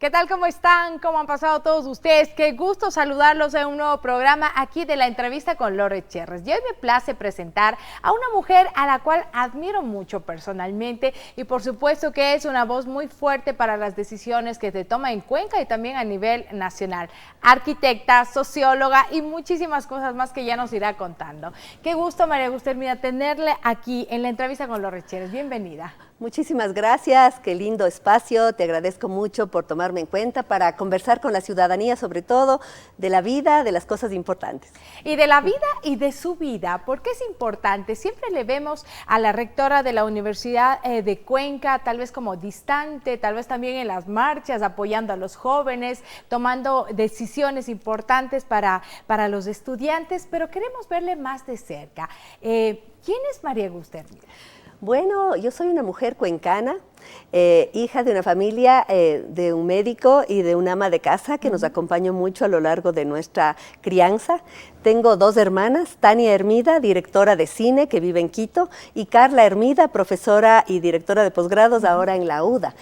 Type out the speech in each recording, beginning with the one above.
¿Qué tal? ¿Cómo están? ¿Cómo han pasado todos ustedes? Qué gusto saludarlos en un nuevo programa aquí de la entrevista con Lore Cherres. Y hoy me place presentar a una mujer a la cual admiro mucho personalmente y por supuesto que es una voz muy fuerte para las decisiones que se toman en Cuenca y también a nivel nacional. Arquitecta, socióloga y muchísimas cosas más que ya nos irá contando. Qué gusto, María Gustermina, tenerle aquí en la entrevista con Lore Cherres. Bienvenida. Muchísimas gracias, qué lindo espacio, te agradezco mucho por tomarme en cuenta para conversar con la ciudadanía, sobre todo de la vida, de las cosas importantes. Y de la vida y de su vida, ¿por qué es importante? Siempre le vemos a la rectora de la Universidad de Cuenca, tal vez como distante, tal vez también en las marchas, apoyando a los jóvenes, tomando decisiones importantes para los estudiantes, pero queremos verle más de cerca. ¿Quién es María Gustermina? Bueno, yo soy una mujer cuencana, hija de una familia de un médico y de una ama de casa que nos acompañó mucho a lo largo de nuestra crianza. Tengo dos hermanas, Tania Hermida, directora de cine que vive en Quito, y Carla Hermida, profesora y directora de posgrados ahora en la UDA.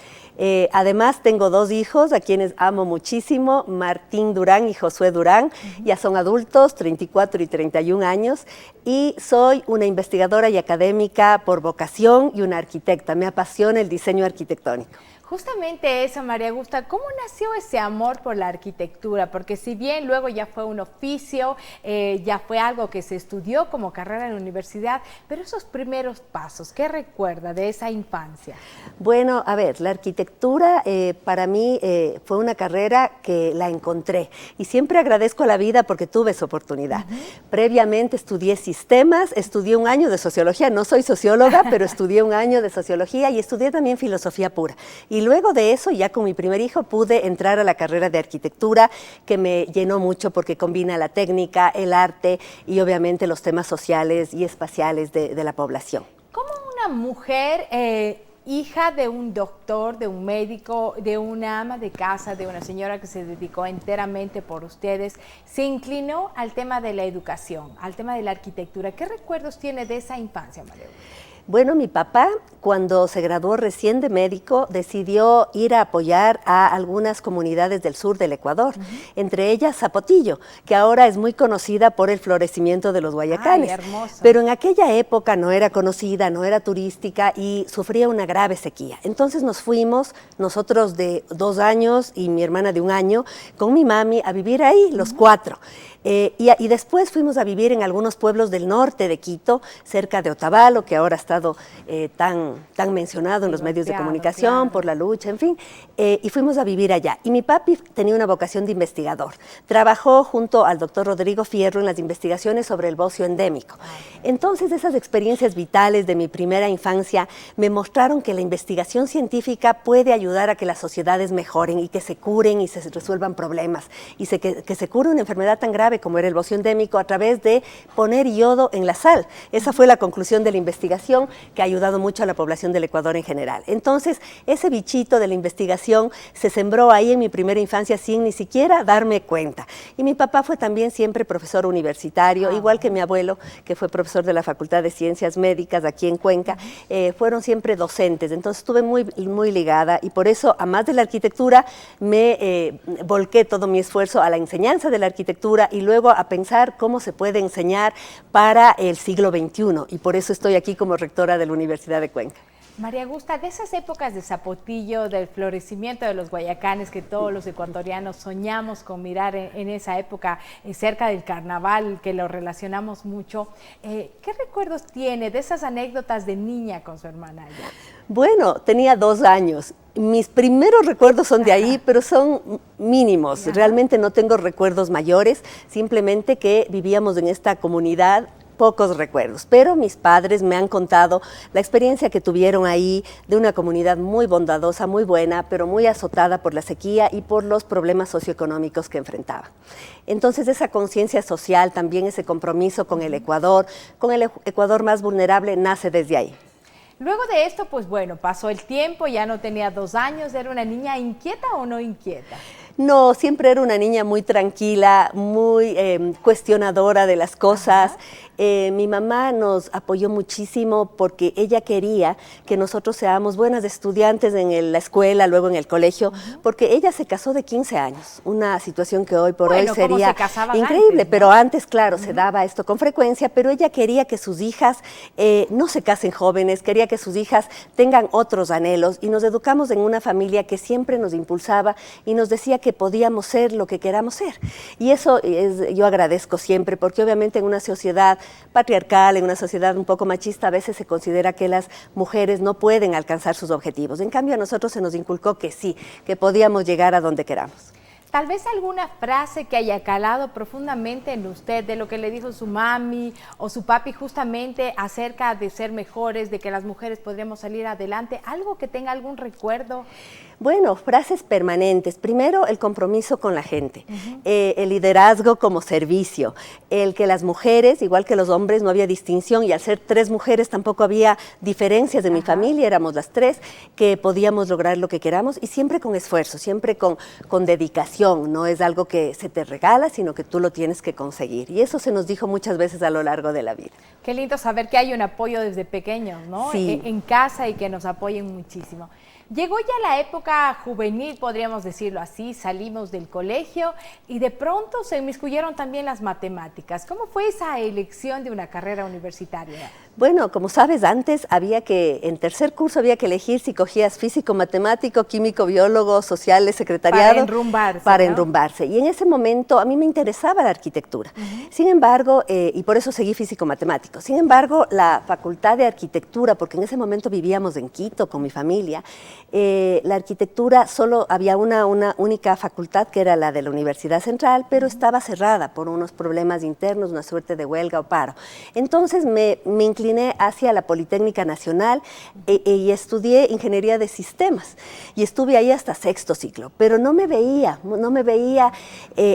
Además tengo dos hijos a quienes amo muchísimo, Martín Durán y Josué Durán, ya son adultos, 34 y 31 años, y soy una investigadora y académica por vocación y una arquitecta, me apasiona el diseño arquitectónico. Justamente eso, María Gusta, ¿cómo nació ese amor por la arquitectura? Porque si bien luego ya fue un oficio, ya fue algo que se estudió como carrera en la universidad, pero esos primeros pasos, ¿qué recuerda de esa infancia? Bueno, a ver, la arquitectura para mí fue una carrera que la encontré y siempre agradezco a la vida porque tuve esa oportunidad. Previamente estudié sistemas, estudié un año de sociología, no soy socióloga, pero estudié un año de sociología y estudié también filosofía pura. Y luego de eso, ya con mi primer hijo, pude entrar a la carrera de arquitectura, que me llenó mucho porque combina la técnica, el arte y obviamente los temas sociales y espaciales de la población. ¿Cómo una mujer, hija de un doctor, de un médico, de una ama de casa, de una señora que se dedicó enteramente por ustedes, se inclinó al tema de la educación, al tema de la arquitectura? ¿Qué recuerdos tiene de esa infancia, María? Bueno, mi papá, cuando se graduó recién de médico, decidió ir a apoyar a algunas comunidades del sur del Ecuador, entre ellas Zapotillo, que ahora es muy conocida por el florecimiento de los guayacanes. Ay, hermoso. Pero en aquella época no era conocida, no era turística y sufría una grave sequía. Entonces nos fuimos, nosotros de 2 años y mi hermana de 1 año, con mi mami a vivir ahí, los 4. Y después fuimos a vivir en algunos pueblos del norte de Quito, cerca de Otavalo, que ahora ha estado tan mencionado en los medios de comunicación, por la lucha, en fin, y fuimos a vivir allá. Y mi papi tenía una vocación de investigador. Trabajó junto al doctor Rodrigo Fierro en las investigaciones sobre el bocio endémico. Entonces, esas experiencias vitales de mi primera infancia me mostraron que la investigación científica puede ayudar a que las sociedades mejoren y que se curen y se resuelvan problemas, y que se cure una enfermedad tan grave como era el bocio endémico a través de poner yodo en la sal. Esa fue la conclusión de la investigación que ha ayudado mucho a la población del Ecuador en general. Entonces, ese bichito de la investigación se sembró ahí en mi primera infancia sin ni siquiera darme cuenta. Y mi papá fue también siempre profesor universitario, igual que mi abuelo, que fue profesor de la Facultad de Ciencias Médicas aquí en Cuenca, fueron siempre docentes. Entonces, estuve muy ligada y por eso, a más de la arquitectura, me volqué todo mi esfuerzo a la enseñanza de la arquitectura y luego a pensar cómo se puede enseñar para el siglo XXI. Y por eso estoy aquí como rectora de la Universidad de Cuenca. María Gusta, de esas épocas de Zapotillo, del florecimiento de los guayacanes que todos los ecuatorianos soñamos con mirar en esa época cerca del carnaval, que lo relacionamos mucho, ¿qué recuerdos tiene de esas anécdotas de niña con su hermana allá? Bueno, tenía 2 años. Mis primeros recuerdos son de ahí, pero son mínimos. Realmente no tengo recuerdos mayores, simplemente que vivíamos en esta comunidad. Pocos recuerdos, pero mis padres me han contado la experiencia que tuvieron ahí de una comunidad muy bondadosa, muy buena, pero muy azotada por la sequía y por los problemas socioeconómicos que enfrentaba. Entonces esa conciencia social, también ese compromiso con el Ecuador más vulnerable, nace desde ahí. Luego de esto, pues bueno, pasó el tiempo, ya no tenía 2 años, ¿era una niña inquieta o no inquieta? No, siempre era una niña muy tranquila, muy cuestionadora de las cosas. Mi mamá nos apoyó muchísimo porque ella quería que nosotros seamos buenas estudiantes en la escuela, luego en el colegio, porque ella se casó de 15 años, una situación que hoy por hoy sería increíble, antes, ¿no? Pero antes, claro, se daba esto con frecuencia, pero ella quería que sus hijas no se casen jóvenes, quería que sus hijas tengan otros anhelos y nos educamos en una familia que siempre nos impulsaba y nos decía que podíamos ser lo que queramos ser. Y eso yo agradezco siempre, porque obviamente en una sociedad patriarcal, en una sociedad un poco machista, a veces se considera que las mujeres no pueden alcanzar sus objetivos. En cambio, a nosotros se nos inculcó que sí, que podíamos llegar a donde queramos. Tal vez alguna frase que haya calado profundamente en usted de lo que le dijo su mami o su papi justamente acerca de ser mejores, de que las mujeres podríamos salir adelante, algo que tenga algún recuerdo. Bueno, frases permanentes. Primero, el compromiso con la gente, el liderazgo como servicio, el que las mujeres, igual que los hombres, no había distinción y al ser 3 mujeres tampoco había diferencias de mi familia, éramos las 3 que podíamos lograr lo que queramos y siempre con esfuerzo, siempre con dedicación, no es algo que se te regala, sino que tú lo tienes que conseguir y eso se nos dijo muchas veces a lo largo de la vida. Qué lindo saber que hay un apoyo desde pequeños, ¿no? Sí. En casa y que nos apoyen muchísimo. Llegó ya la época juvenil, podríamos decirlo así, salimos del colegio y de pronto se inmiscuyeron también las matemáticas. ¿Cómo fue esa elección de una carrera universitaria? Bueno, como sabes, antes en tercer curso había que elegir si cogías físico, matemático, químico, biólogo, sociales, secretariado. Para enrumbarse. Para ¿no? enrumbarse. Y en ese momento a mí me interesaba la arquitectura. Sin embargo, y por eso seguí físico, matemático. Sin embargo, la facultad de arquitectura, porque en ese momento vivíamos en Quito con mi familia, la arquitectura solo había una única facultad que era la de la Universidad Central, pero estaba cerrada por unos problemas internos, una suerte de huelga o paro. Entonces me incliné hacia la Politécnica Nacional y estudié Ingeniería de Sistemas y estuve ahí hasta 6º ciclo, pero no me veía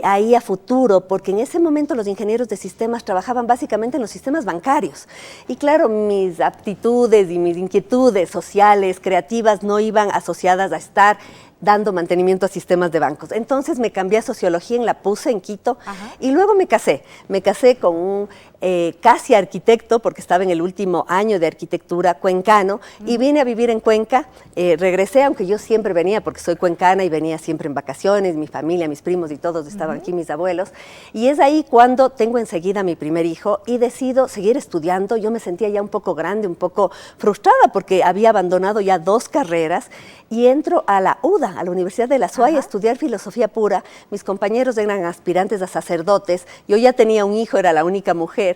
ahí a futuro, porque en ese momento los ingenieros de sistemas trabajaban básicamente en los sistemas bancarios y claro, mis aptitudes y mis inquietudes sociales, creativas no iban asociadas a estar dando mantenimiento a sistemas de bancos. Entonces me cambié a Sociología en la PUCE en Quito y luego me casé con un casi arquitecto, porque estaba en el último año de arquitectura, cuencano, y vine a vivir en Cuenca, regresé, aunque yo siempre venía, porque soy cuencana y venía siempre en vacaciones, mi familia, mis primos y todos estaban aquí, mis abuelos, y es ahí cuando tengo enseguida mi primer hijo y decido seguir estudiando. Yo me sentía ya un poco grande, un poco frustrada, porque había abandonado ya 2 carreras, y entro a la UDA, a la Universidad de la SUAY, a estudiar filosofía pura. Mis compañeros eran aspirantes a sacerdotes, yo ya tenía un hijo, era la única mujer,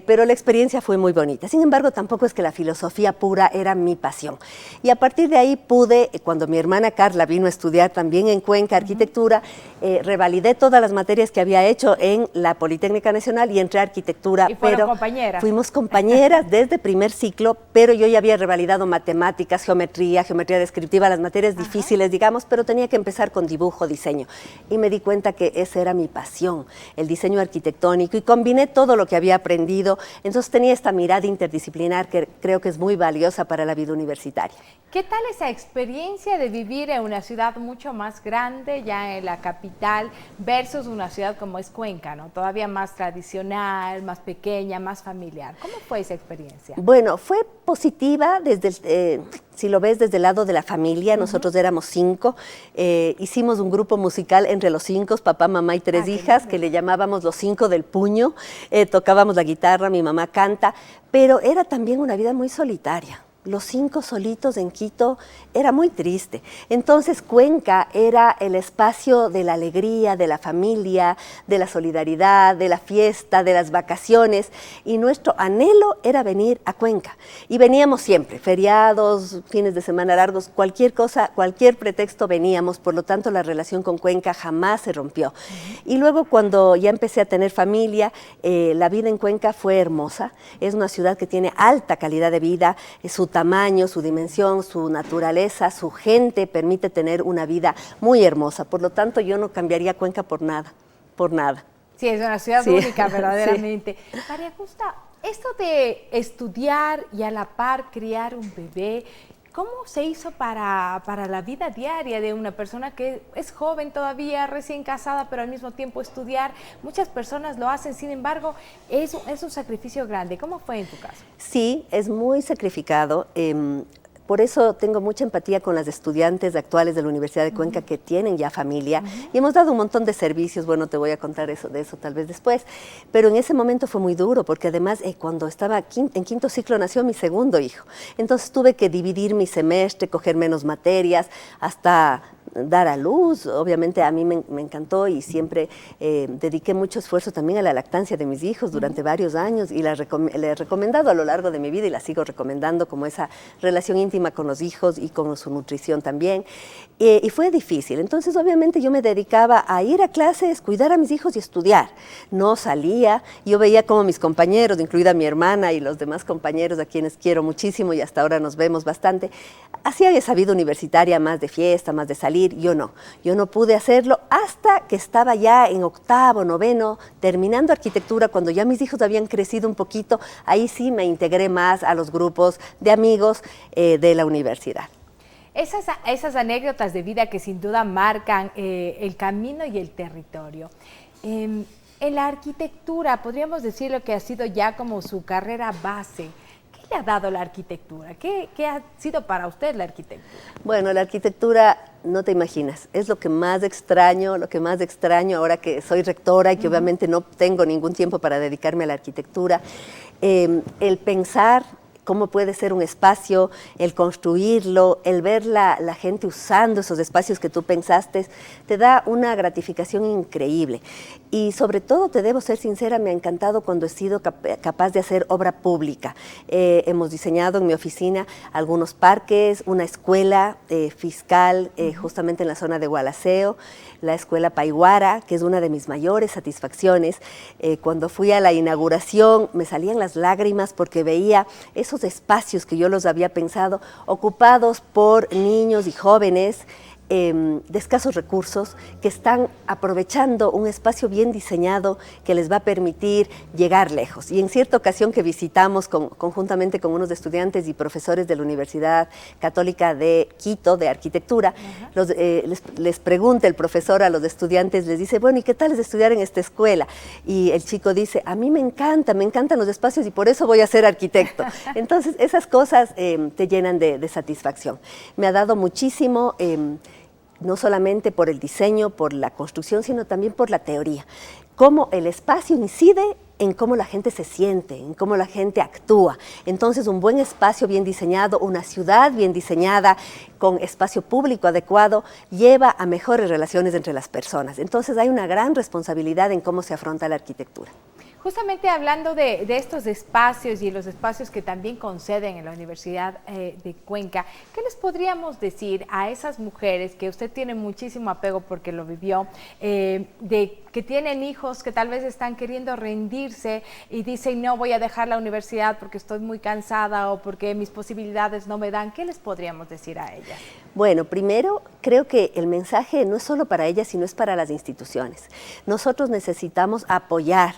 pero la experiencia fue muy bonita. Sin embargo, tampoco es que la filosofía pura era mi pasión. Y a partir de ahí pude, cuando mi hermana Carla vino a estudiar también en Cuenca arquitectura, revalidé todas las materias que había hecho en la Politécnica Nacional y entré a arquitectura. ¿Y fueron compañeras? Fuimos compañeras desde primer ciclo, pero yo ya había revalidado matemáticas, geometría descriptiva, las materias difíciles, digamos, pero tenía que empezar con dibujo, diseño. Y me di cuenta que esa era mi pasión, el diseño arquitectónico, y combiné todo lo que había aprendido. Entonces tenía esta mirada interdisciplinar que creo que es muy valiosa para la vida universitaria. ¿Qué tal esa experiencia de vivir en una ciudad mucho más grande, ya en la capital, versus una ciudad como es Cuenca, ¿no? Todavía más tradicional, más pequeña, más familiar? ¿Cómo fue esa experiencia? Bueno, fue positiva si lo ves desde el lado de la familia. Nosotros éramos 5, hicimos un grupo musical entre los 5, papá, mamá y 3 hijas, que le llamábamos los 5 del puño, tocábamos la guitarra, mi mamá canta, pero era también una vida muy solitaria. Los 5 solitos en Quito era muy triste. Entonces Cuenca era el espacio de la alegría, de la familia, de la solidaridad, de la fiesta, de las vacaciones, y nuestro anhelo era venir a Cuenca. Y veníamos siempre, feriados, fines de semana largos, cualquier cosa, cualquier pretexto veníamos, por lo tanto la relación con Cuenca jamás se rompió. Y luego cuando ya empecé a tener familia, la vida en Cuenca fue hermosa. Es una ciudad que tiene alta calidad de vida, su tamaño, su dimensión, su naturaleza, su gente permite tener una vida muy hermosa. Por lo tanto, yo no cambiaría Cuenca por nada, por nada. Sí, es una ciudad única, verdaderamente. Sí. María Justa, esto de estudiar y a la par criar un bebé, ¿Cómo se hizo para la vida diaria de una persona que es joven todavía, recién casada, pero al mismo tiempo estudiar? Muchas personas lo hacen, sin embargo, es un sacrificio grande. ¿Cómo fue en tu caso? Sí, es muy sacrificado. Por eso tengo mucha empatía con las estudiantes actuales de la Universidad de Cuenca que tienen ya familia y hemos dado un montón de servicios. Bueno, te voy a contar de eso tal vez después, pero en ese momento fue muy duro porque además cuando estaba en quinto ciclo nació mi segundo hijo. Entonces tuve que dividir mi semestre, coger menos materias, hasta dar a luz. Obviamente a mí me encantó y siempre dediqué mucho esfuerzo también a la lactancia de mis hijos durante varios años y le he recomendado a lo largo de mi vida y la sigo recomendando como esa relación íntima con los hijos y con su nutrición también. Y fue difícil. Entonces obviamente yo me dedicaba a ir a clases, cuidar a mis hijos y estudiar. No salía. Yo veía como mis compañeros, incluida mi hermana y los demás compañeros a quienes quiero muchísimo y hasta ahora nos vemos bastante, hacían esa vida universitaria más de fiesta, más de salir. Yo no pude hacerlo hasta que estaba ya en octavo, noveno, terminando arquitectura, cuando ya mis hijos habían crecido un poquito, ahí sí me integré más a los grupos de amigos de la universidad. Esas anécdotas de vida que sin duda marcan el camino y el territorio. En la arquitectura, podríamos decir lo que ha sido ya como su carrera base. ¿Qué le ha dado la arquitectura? ¿Qué ha sido para usted la arquitectura? Bueno, la arquitectura, no te imaginas, es lo que más extraño ahora que soy rectora y que obviamente no tengo ningún tiempo para dedicarme a la arquitectura. El pensar cómo puede ser un espacio, el construirlo, el ver la gente usando esos espacios que tú pensaste, te da una gratificación increíble. Y sobre todo, te debo ser sincera, me ha encantado cuando he sido capaz de hacer obra pública. Hemos diseñado en mi oficina algunos parques, una escuela fiscal justamente en la zona de Gualaceo, la escuela Paiguara, que es una de mis mayores satisfacciones. Cuando fui a la inauguración me salían las lágrimas porque veía esos espacios que yo los había pensado ocupados por niños y jóvenes de escasos recursos que están aprovechando un espacio bien diseñado que les va a permitir llegar lejos. Y en cierta ocasión que visitamos conjuntamente con unos estudiantes y profesores de la Universidad Católica de Quito, de Arquitectura, les pregunta el profesor a los estudiantes, les dice, bueno, ¿y qué tal es estudiar en esta escuela? Y el chico dice, a mí me encantan los espacios y por eso voy a ser arquitecto. Entonces, esas cosas te llenan de satisfacción. Me ha dado muchísimo no solamente por el diseño, por la construcción, sino también por la teoría. Cómo el espacio incide en cómo la gente se siente, en cómo la gente actúa. Entonces, un buen espacio bien diseñado, una ciudad bien diseñada, con espacio público adecuado, lleva a mejores relaciones entre las personas. Entonces, hay una gran responsabilidad en cómo se afronta la arquitectura. Justamente hablando de estos espacios y los espacios que también conceden en la Universidad de Cuenca, ¿qué les podríamos decir a esas mujeres que usted tiene muchísimo apego porque lo vivió, que tienen hijos que tal vez están queriendo rendirse y dicen no voy a dejar la universidad porque estoy muy cansada o porque mis posibilidades no me dan? ¿Qué les podríamos decir a ellas? Bueno, primero, creo que el mensaje no es solo para ellas, sino es para las instituciones. Nosotros necesitamos apoyar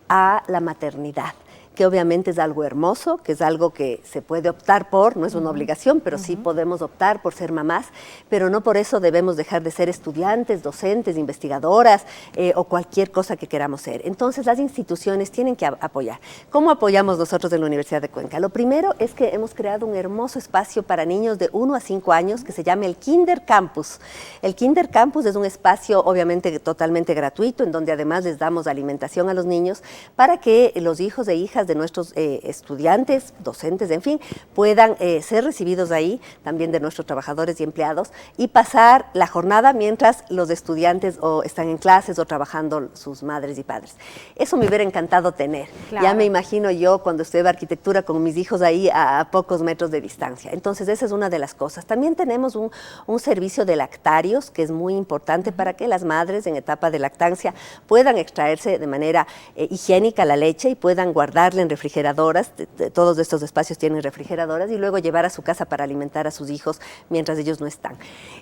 a la maternidad, que obviamente es algo hermoso, que es algo que se puede optar por, no es una obligación, pero sí podemos optar por ser mamás, pero no por eso debemos dejar de ser estudiantes, docentes, investigadoras o cualquier cosa que queramos ser. Entonces las instituciones tienen que apoyar. ¿Cómo apoyamos nosotros en la Universidad de Cuenca? Lo primero es que hemos creado un hermoso espacio para niños de 1 a 5 años que se llama el Kinder Campus. El Kinder Campus es un espacio obviamente totalmente gratuito, en donde además les damos alimentación a los niños para que los hijos e hijas de nuestros estudiantes, docentes, en fin, puedan ser recibidos ahí, también de nuestros trabajadores y empleados, y pasar la jornada mientras los estudiantes o están en clases o trabajando sus madres y padres. Eso me hubiera encantado tener. Claro. Ya me imagino yo cuando estudiaba arquitectura con mis hijos ahí a pocos metros de distancia. Entonces, esa es una de las cosas. También tenemos un servicio de lactarios, que es muy importante para que las madres en etapa de lactancia puedan extraerse de manera higiénica la leche y puedan guardarla en refrigeradoras, todos estos espacios tienen refrigeradoras, y luego llevar a su casa para alimentar a sus hijos mientras ellos no están,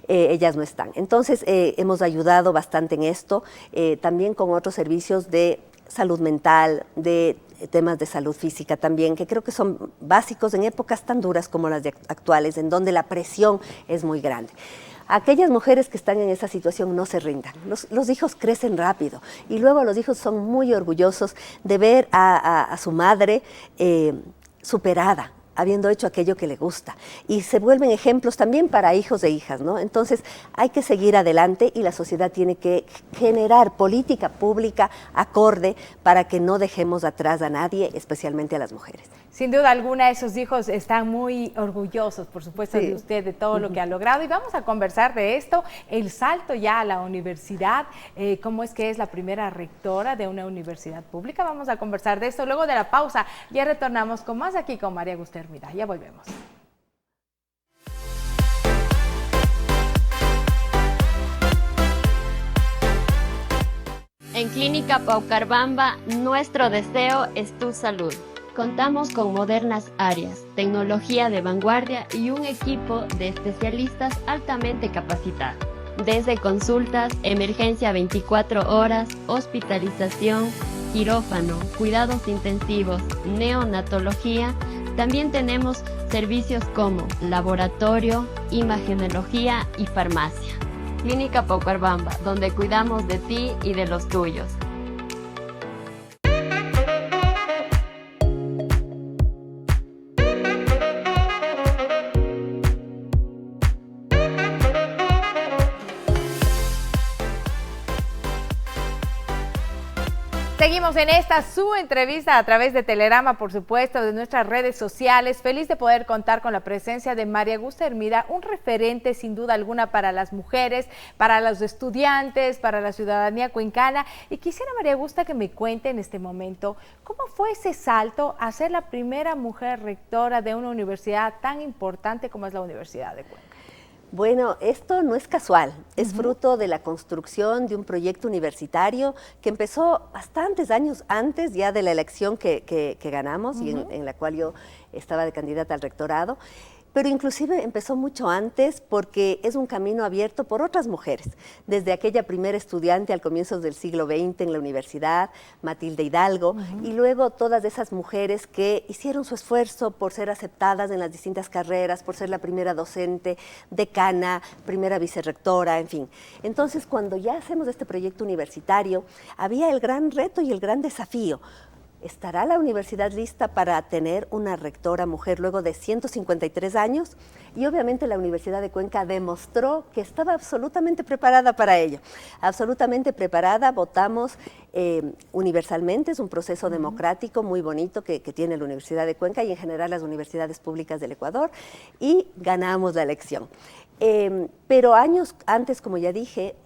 ellas no están. Entonces, hemos ayudado bastante en esto, también con otros servicios de salud mental, de temas de salud física también, que creo que son básicos en épocas tan duras como las actuales, en donde la presión es muy grande. Aquellas mujeres que están en esa situación no se rindan. Los hijos crecen rápido y luego los hijos son muy orgullosos de ver a su madre superada, habiendo hecho aquello que le gusta. Y se vuelven ejemplos también para hijos e hijas, ¿no? Entonces hay que seguir adelante y la sociedad tiene que generar política pública acorde para que no dejemos atrás a nadie, especialmente a las mujeres. Sin duda alguna, esos hijos están muy orgullosos, por supuesto, de usted, de todo lo que ha logrado. Y vamos a conversar de esto, el salto ya a la universidad, cómo es que es la primera rectora de una universidad pública. Vamos a conversar de esto luego de la pausa. Ya retornamos con más aquí con María Augusta Hermida. Ya volvemos. En Clínica Paucarbamba, nuestro deseo es tu salud. Contamos con modernas áreas, tecnología de vanguardia y un equipo de especialistas altamente capacitados. Desde consultas, emergencia 24 horas, hospitalización, quirófano, cuidados intensivos, neonatología, también tenemos servicios como laboratorio, imagenología y farmacia. Clínica Paucarbamba, donde cuidamos de ti y de los tuyos. Seguimos en esta su entrevista a través de Telerama, por supuesto, de nuestras redes sociales. Feliz de poder contar con la presencia de María Augusta Hermida, un referente sin duda alguna para las mujeres, para los estudiantes, para la ciudadanía cuencana. Y quisiera, María Augusta, que me cuente en este momento cómo fue ese salto a ser la primera mujer rectora de una universidad tan importante como es la Universidad de Cuenca. Bueno, esto no es casual, es fruto de la construcción de un proyecto universitario que empezó bastantes años antes ya de la elección que ganamos y en la cual yo estaba de candidata al rectorado. Pero inclusive empezó mucho antes porque es un camino abierto por otras mujeres. Desde aquella primera estudiante al comienzo del siglo XX en la universidad, Matilde Hidalgo, y luego todas esas mujeres que hicieron su esfuerzo por ser aceptadas en las distintas carreras, por ser la primera docente, decana, primera vicerrectora, en fin. Entonces, cuando ya hacemos este proyecto universitario, había el gran reto y el gran desafío. ¿Estará la universidad lista para tener una rectora mujer luego de 153 años? Y obviamente la Universidad de Cuenca demostró que estaba absolutamente preparada para ello. Absolutamente preparada, votamos universalmente, es un proceso democrático muy bonito que tiene la Universidad de Cuenca y en general las universidades públicas del Ecuador, y ganamos la elección. Pero años antes, como ya dije,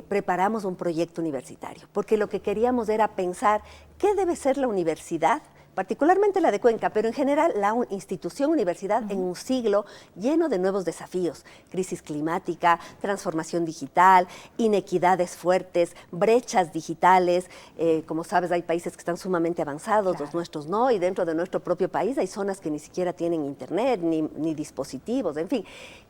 preparamos un proyecto universitario, porque lo que queríamos era pensar qué debe ser la universidad, particularmente la de Cuenca, pero en general la institución universidad en un siglo lleno de nuevos desafíos, crisis climática, transformación digital, inequidades fuertes, brechas digitales. Como sabes, hay países que están sumamente avanzados, los nuestros no, y dentro de nuestro propio país hay zonas que ni siquiera tienen internet, ni dispositivos, en fin.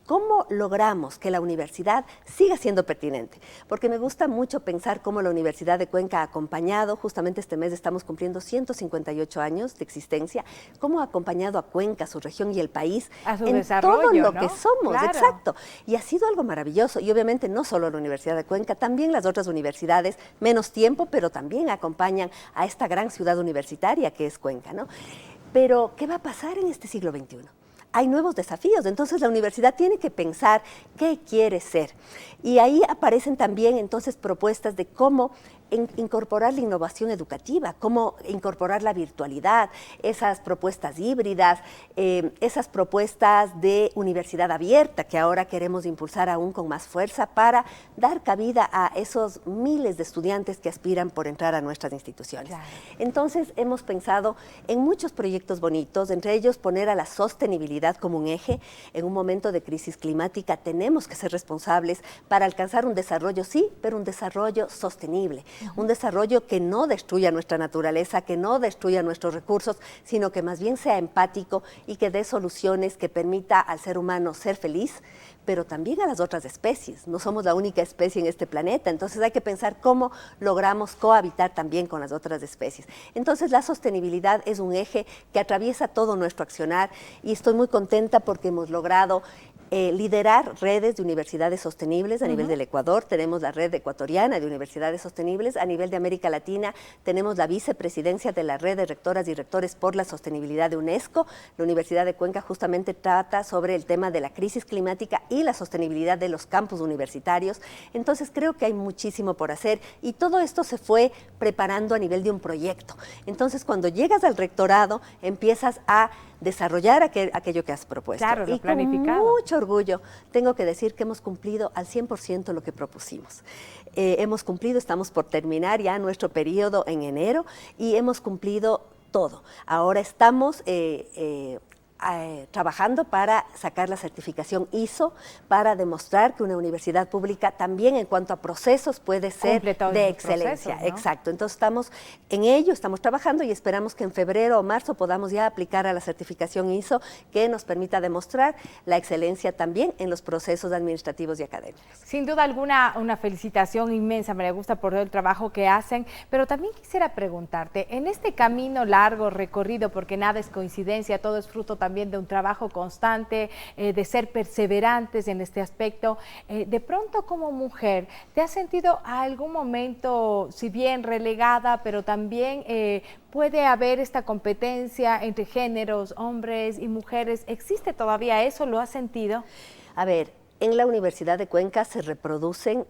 ¿Cómo logramos que la universidad siga siendo pertinente? Porque me gusta mucho pensar cómo la Universidad de Cuenca ha acompañado, justamente este mes estamos cumpliendo 158 años de existencia, cómo ha acompañado a Cuenca, su región y el país en todo lo que somos, claro. Exacto. Y ha sido algo maravilloso. Y obviamente no solo la Universidad de Cuenca, también las otras universidades, menos tiempo, pero también acompañan a esta gran ciudad universitaria que es Cuenca, ¿no? Pero, ¿qué va a pasar en este siglo XXI? Hay nuevos desafíos, entonces la universidad tiene que pensar qué quiere ser. Y ahí aparecen también entonces propuestas de cómo incorporar la innovación educativa, cómo incorporar la virtualidad, esas propuestas híbridas, esas propuestas de universidad abierta que ahora queremos impulsar aún con más fuerza para dar cabida a esos miles de estudiantes que aspiran por entrar a nuestras instituciones. Claro. Entonces hemos pensado en muchos proyectos bonitos, entre ellos poner a la sostenibilidad como un eje. En un momento de crisis climática tenemos que ser responsables para alcanzar un desarrollo, sí, pero un desarrollo sostenible. Un desarrollo que no destruya nuestra naturaleza, que no destruya nuestros recursos, sino que más bien sea empático y que dé soluciones que permita al ser humano ser feliz, pero también a las otras especies. No somos la única especie en este planeta, entonces hay que pensar cómo logramos cohabitar también con las otras especies. Entonces la sostenibilidad es un eje que atraviesa todo nuestro accionar y estoy muy contenta porque hemos logrado liderar redes de universidades sostenibles a nivel del Ecuador. Tenemos la red ecuatoriana de universidades sostenibles. A nivel de América Latina tenemos la vicepresidencia de la red de rectoras y rectores por la sostenibilidad de UNESCO. La Universidad de Cuenca justamente trata sobre el tema de la crisis climática y la sostenibilidad de los campus universitarios. Entonces creo que hay muchísimo por hacer y todo esto se fue preparando a nivel de un proyecto. Entonces cuando llegas al rectorado empiezas a desarrollar aquello que has propuesto. Claro, lo planificado. Con mucho orgullo tengo que decir que hemos cumplido al 100% lo que propusimos. Hemos cumplido, estamos por terminar ya nuestro periodo en enero y hemos cumplido todo. Ahora estamos trabajando para sacar la certificación ISO, para demostrar que una universidad pública también en cuanto a procesos puede ser de excelencia. Procesos, ¿no? Exacto, entonces estamos en ello, estamos trabajando y esperamos que en febrero o marzo podamos ya aplicar a la certificación ISO que nos permita demostrar la excelencia también en los procesos administrativos y académicos. Sin duda alguna, una felicitación inmensa, María Augusta, por todo el trabajo que hacen, pero también quisiera preguntarte, en este camino largo recorrido, porque nada es coincidencia, todo es fruto también de un trabajo constante, de ser perseverantes en este aspecto. De pronto como mujer, ¿te has sentido a algún momento, si bien relegada, pero también puede haber esta competencia entre géneros, hombres y mujeres? ¿Existe todavía eso? ¿Lo has sentido? A ver, en la Universidad de Cuenca se reproducen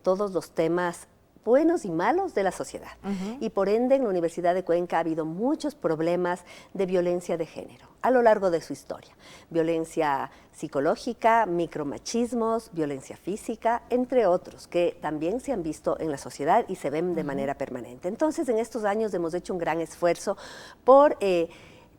todos los temas buenos y malos de la sociedad. Y por ende, en la Universidad de Cuenca ha habido muchos problemas de violencia de género a lo largo de su historia. Violencia psicológica, micromachismos, violencia física, entre otros, que también se han visto en la sociedad y se ven de manera permanente. Entonces, en estos años hemos hecho un gran esfuerzo por,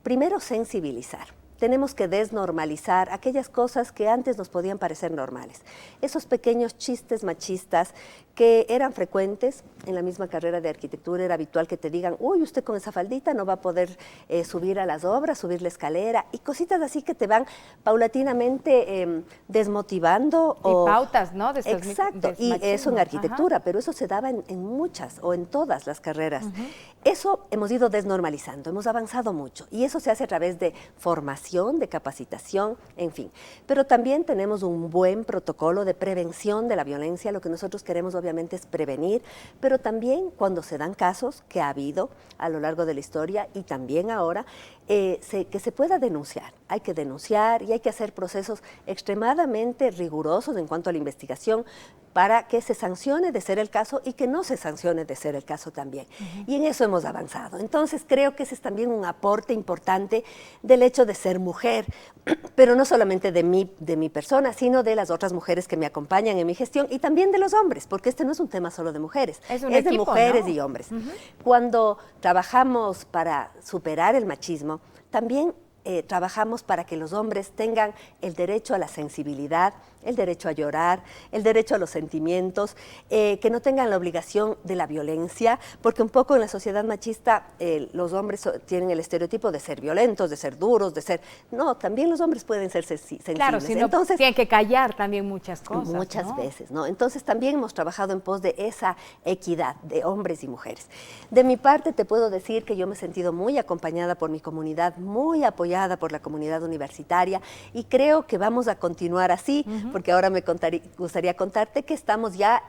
primero, sensibilizar. Tenemos que desnormalizar aquellas cosas que antes nos podían parecer normales. Esos pequeños chistes machistas que eran frecuentes en la misma carrera de arquitectura, era habitual que te digan, uy, usted con esa faldita no va a poder subir a las obras, subir la escalera, y cositas así que te van paulatinamente desmotivando. Y pautas, ¿no? Exacto, y eso en arquitectura, pero eso se daba en muchas o en todas las carreras. Eso hemos ido desnormalizando, hemos avanzado mucho, y eso se hace a través de formación, de capacitación, en fin. Pero también tenemos un buen protocolo de prevención de la violencia. Lo que nosotros queremos obviamente es prevenir, pero también cuando se dan casos que ha habido a lo largo de la historia y también ahora, que se pueda denunciar. Hay que denunciar y hay que hacer procesos extremadamente rigurosos en cuanto a la investigación para que se sancione de ser el caso y que no se sancione de ser el caso también. Y en eso hemos avanzado. Entonces creo que ese es también un aporte importante del hecho de ser mujer, pero no solamente de mi persona, sino de las otras mujeres que me acompañan en mi gestión y también de los hombres, porque este no es un tema solo de mujeres, es de mujeres, ¿no?, y hombres. Cuando trabajamos para superar el machismo, también trabajamos para que los hombres tengan el derecho a la sensibilidad, el derecho a llorar, el derecho a los sentimientos, que no tengan la obligación de la violencia, porque un poco en la sociedad machista los hombres tienen el estereotipo de ser violentos, de ser duros, de ser... No, también los hombres pueden ser sensibles. Claro, si no, entonces tienen que callar también muchas cosas. Muchas veces, ¿no? Entonces también hemos trabajado en pos de esa equidad de hombres y mujeres. De mi parte te puedo decir que yo me he sentido muy acompañada por mi comunidad, muy apoyada por la comunidad universitaria y creo que vamos a continuar así, porque ahora me gustaría contarte que estamos ya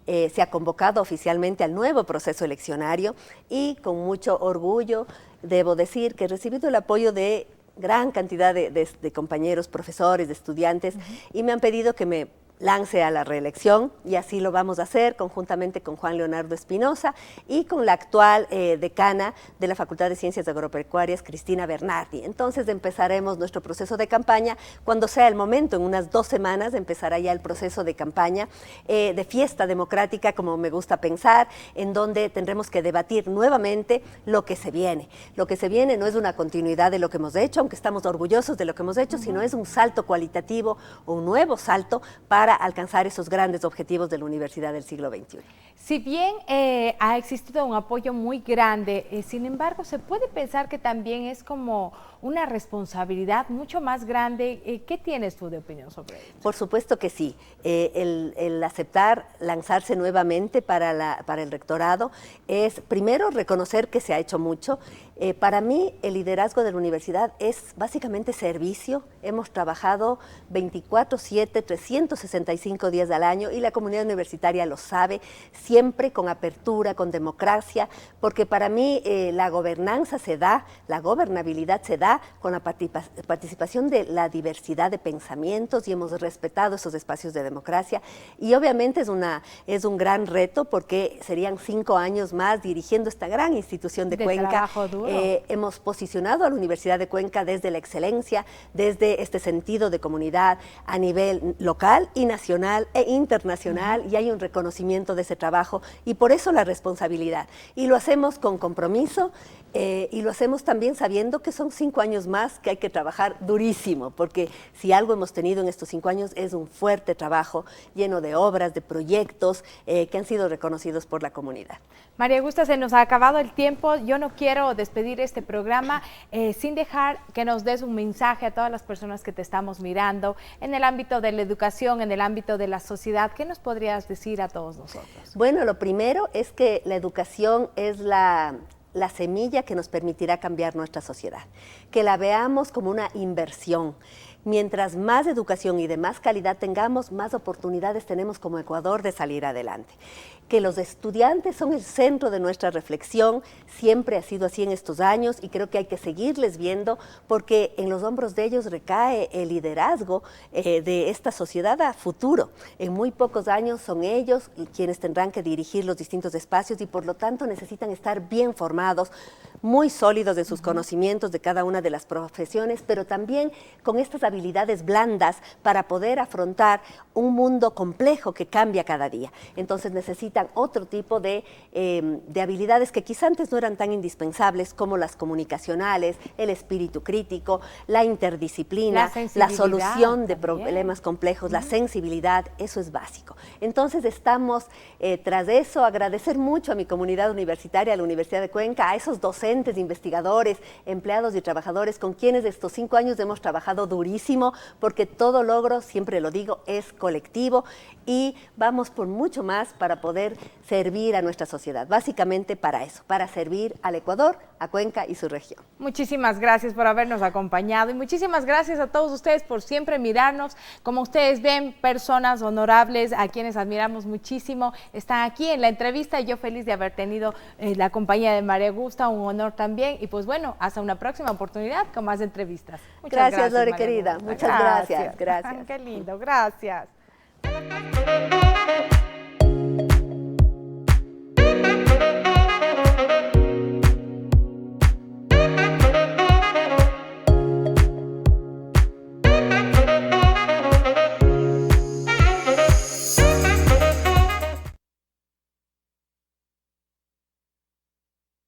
se ha convocado oficialmente al nuevo proceso eleccionario y con mucho orgullo debo decir que he recibido el apoyo de gran cantidad de compañeros, profesores, de estudiantes y me han pedido que me lance a la reelección y así lo vamos a hacer conjuntamente con Juan Leonardo Espinosa y con la actual decana de la Facultad de Ciencias Agropecuarias, Cristina Bernardi. Entonces empezaremos nuestro proceso de campaña cuando sea el momento, en unas 2 semanas empezará ya el proceso de campaña de fiesta democrática, como me gusta pensar, en donde tendremos que debatir nuevamente lo que se viene. Lo que se viene no es una continuidad de lo que hemos hecho, aunque estamos orgullosos de lo que hemos hecho, sino es un salto cualitativo, un nuevo salto para para alcanzar esos grandes objetivos de la Universidad del siglo XXI. Si bien ha existido un apoyo muy grande, sin embargo, se puede pensar que también es como una responsabilidad mucho más grande. ¿Qué tienes tú de opinión sobre esto? Por supuesto que sí. El aceptar lanzarse nuevamente para el rectorado es, primero, reconocer que se ha hecho mucho. Para mí, el liderazgo de la universidad es básicamente servicio. Hemos trabajado 24/7, 365 días al año, y la comunidad universitaria lo sabe, siempre con apertura, con democracia, porque para mí la gobernanza se da, la gobernabilidad se da con la participación de la diversidad de pensamientos, y hemos respetado esos espacios de democracia. Y obviamente es un gran reto, porque serían 5 años más dirigiendo esta gran institución de Cuenca. Trabajo duro. Hemos posicionado a la Universidad de Cuenca desde la excelencia, desde este sentido de comunidad a nivel local y nacional e internacional, y hay un reconocimiento de ese trabajo, y por eso la responsabilidad. Y lo hacemos con compromiso, y lo hacemos también sabiendo que son 5 años más que hay que trabajar durísimo, porque si algo hemos tenido en estos 5 años es un fuerte trabajo lleno de obras, de proyectos que han sido reconocidos por la comunidad. María Augusta, se nos ha acabado el tiempo. Yo no quiero despedir este programa sin dejar que nos des un mensaje a todas las personas que te estamos mirando en el ámbito de la educación, en el ámbito de la sociedad. ¿Qué nos podrías decir a todos nosotros? Bueno, lo primero es que la educación es la semilla que nos permitirá cambiar nuestra sociedad, que la veamos como una inversión. Mientras más educación y de más calidad tengamos, más oportunidades tenemos como Ecuador de salir adelante. Que los estudiantes son el centro de nuestra reflexión, siempre ha sido así en estos años, y creo que hay que seguirles viendo, porque en los hombros de ellos recae el liderazgo de esta sociedad a futuro. En muy pocos años son ellos quienes tendrán que dirigir los distintos espacios, y por lo tanto necesitan estar bien formados, muy sólidos en sus conocimientos de cada una de las profesiones, pero también con estas habilidades blandas para poder afrontar un mundo complejo que cambia cada día. Entonces necesitan otro tipo de habilidades que quizá antes no eran tan indispensables, como las comunicacionales, el espíritu crítico, la interdisciplina, la solución de problemas complejos, la sensibilidad. Eso es básico. Entonces estamos tras eso, agradecer mucho a mi comunidad universitaria, a la Universidad de Cuenca, a esos docentes, investigadores, empleados y trabajadores con quienes estos 5 años hemos trabajado durísimo, porque todo logro, siempre lo digo, es colectivo, y vamos por mucho más para poder servir a nuestra sociedad. Básicamente para eso, para servir al Ecuador, a Cuenca y su región. Muchísimas gracias por habernos acompañado, y muchísimas gracias a todos ustedes por siempre mirarnos. Como ustedes ven, personas honorables a quienes admiramos muchísimo están aquí en la entrevista, y yo feliz de haber tenido la compañía de María Augusta, un honor también. Y pues bueno, hasta una próxima oportunidad con más entrevistas. Muchas gracias, Lore, María querida. Augusta. Muchas gracias. Qué lindo, gracias.